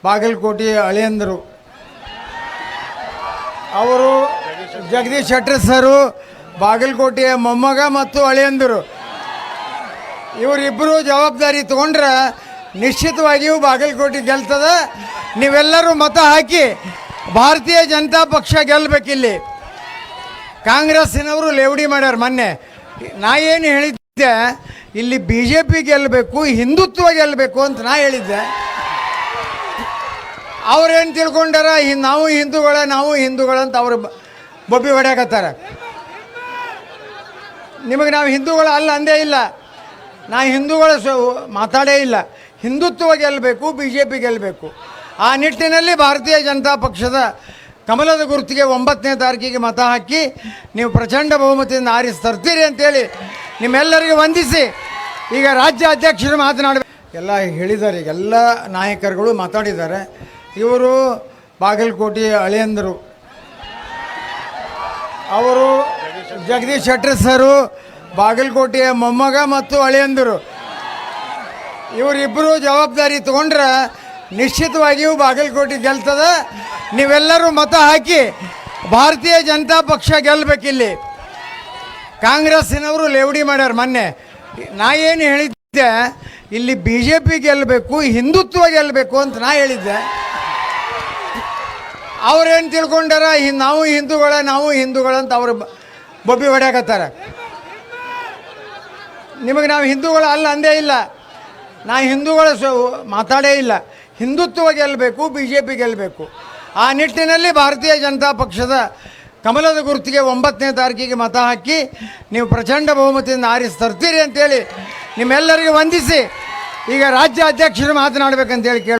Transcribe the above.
ಬಾಗಲಕೋಟೆ ಅಳಿಯಂದರು ಅವರು ಜಗದೀಶ್ ಶೆಟ್ಟರ್ ಸರು ಬಾಗಲಕೋಟೆಯ ಮೊಮ್ಮಗ ಮತ್ತು ಅಳಿಯಂದರು ಇವರಿಬ್ಬರು ಜವಾಬ್ದಾರಿ ತಗೊಂಡ್ರೆ ನಿಶ್ಚಿತವಾಗಿಯೂ ಬಾಗಲಕೋಟೆ ಗೆಲ್ತದೆ. ನೀವೆಲ್ಲರೂ ಮತ ಹಾಕಿ ಭಾರತೀಯ ಜನತಾ ಪಕ್ಷ ಗೆಲ್ಲಬೇಕಿಲ್ಲಿ. ಕಾಂಗ್ರೆಸ್ಸಿನವರು ಲೇವಡಿ ಮಾಡ್ಯಾರ ಮೊನ್ನೆ. ನಾ ಏನು ಹೇಳಿದ್ದೆ, ಇಲ್ಲಿ ಬಿ ಜೆ ಪಿ ಗೆಲ್ಲಬೇಕು, ಹಿಂದುತ್ವ ಗೆಲ್ಲಬೇಕು ಅಂತ ನಾ ಹೇಳಿದ್ದೆ. ಅವ್ರೇನು ತಿಳ್ಕೊಂಡಾರ, ನಾವು ಹಿಂದೂಗಳಂತ ಅವರು ಬೊಬ್ಬಿ ಹೊಡ್ಯಾಕತ್ತಾರ. ನಿಮಗೆ ನಾವು ಹಿಂದೂಗಳು ಅಲ್ಲ ಅಂದೇ ಇಲ್ಲ, ನಾ ಹಿಂದೂಗಳ ಮಾತಾಡೇ ಇಲ್ಲ. ಹಿಂದುತ್ವ ಗೆಲ್ಲಬೇಕು, ಬಿ ಜೆ ಪಿ ಗೆಲ್ಲಬೇಕು. ಆ ನಿಟ್ಟಿನಲ್ಲಿ ಭಾರತೀಯ ಜನತಾ ಪಕ್ಷದ ಕಮಲದ ಗುರುತಿಗೆ 9ನೇ ತಾರೀಕಿಗೆ ಮತ ಹಾಕಿ ನೀವು ಪ್ರಚಂಡ ಬಹುಮತದಿಂದ ಆರಿಸಿ ತರ್ತೀರಿ ಅಂತೇಳಿ ನಿಮ್ಮೆಲ್ಲರಿಗೆ ವಂದಿಸಿ ಈಗ ರಾಜ್ಯ ಅಧ್ಯಕ್ಷರು ಮಾತನಾಡಬೇಕು. ಎಲ್ಲ ಹೇಳಿದ್ದಾರೆ, ಎಲ್ಲ ನಾಯಕರುಗಳು ಮಾತಾಡಿದ್ದಾರೆ. ಇವರು ಬಾಗಲಕೋಟೆ ಅಳಿಯಂದರು ಅವರು ಜಗದೀಶ್ ಶೆಟ್ಟರ್ ಸರು ಬಾಗಲಕೋಟೆಯ ಮೊಮ್ಮಗ ಮತ್ತು ಅಳಿಯಂದರು ಇವರಿಬ್ಬರು ಜವಾಬ್ದಾರಿ ತಗೊಂಡ್ರೆ ನಿಶ್ಚಿತವಾಗಿಯೂ ಬಾಗಲಕೋಟೆ ಗೆಲ್ತದೆ. ನೀವೆಲ್ಲರೂ ಮತ ಹಾಕಿ ಭಾರತೀಯ ಜನತಾ ಪಕ್ಷ ಗೆಲ್ಲಬೇಕಿಲ್ಲಿ. ಕಾಂಗ್ರೆಸ್ಸಿನವರು ಲೇವಡಿ ಮಾಡ್ಯಾರ ಮೊನ್ನೆ. ನಾ ಏನು ಹೇಳಿದ್ದೆ, ಇಲ್ಲಿ ಬಿ ಜೆ ಪಿ ಗೆಲ್ಲಬೇಕು, ಹಿಂದುತ್ವ ಗೆಲ್ಲಬೇಕು ಅಂತ ನಾ ಹೇಳಿದ್ದೆ. ಅವ್ರೇನು ತಿಳ್ಕೊಂಡಾರ, ನಾವು ಹಿಂದೂಗಳಂತ ಅವರು ಬೊಬ್ಬಿ ಹೊಡ್ಯಾಕತ್ತಾರ. ನಿಮಗೆ ನಾವು ಹಿಂದೂಗಳು ಅಲ್ಲ ಅಂದೇ ಇಲ್ಲ, ನಾ ಹಿಂದೂಗಳ ಮಾತಾಡೇ ಇಲ್ಲ. ಹಿಂದುತ್ವ ಗೆಲ್ಲಬೇಕು, ಬಿ ಜೆ ಪಿ ಗೆಲ್ಲಬೇಕು. ಆ ನಿಟ್ಟಿನಲ್ಲಿ ಭಾರತೀಯ ಜನತಾ ಪಕ್ಷದ ಕಮಲದ ಗುರುತಿಗೆ 9ನೇ ತಾರೀಕಿಗೆ ಮತ ಹಾಕಿ ನೀವು ಪ್ರಚಂಡ ಬಹುಮತದಿಂದ ಆರಿಸಿ ತರ್ತೀರಿ ಅಂತೇಳಿ ನಿಮ್ಮೆಲ್ಲರಿಗೆ ವಂದಿಸಿ ಈಗ ರಾಜ್ಯ ಅಧ್ಯಕ್ಷರು ಮಾತನಾಡಬೇಕಂತೇಳಿ ಕೇಳಿ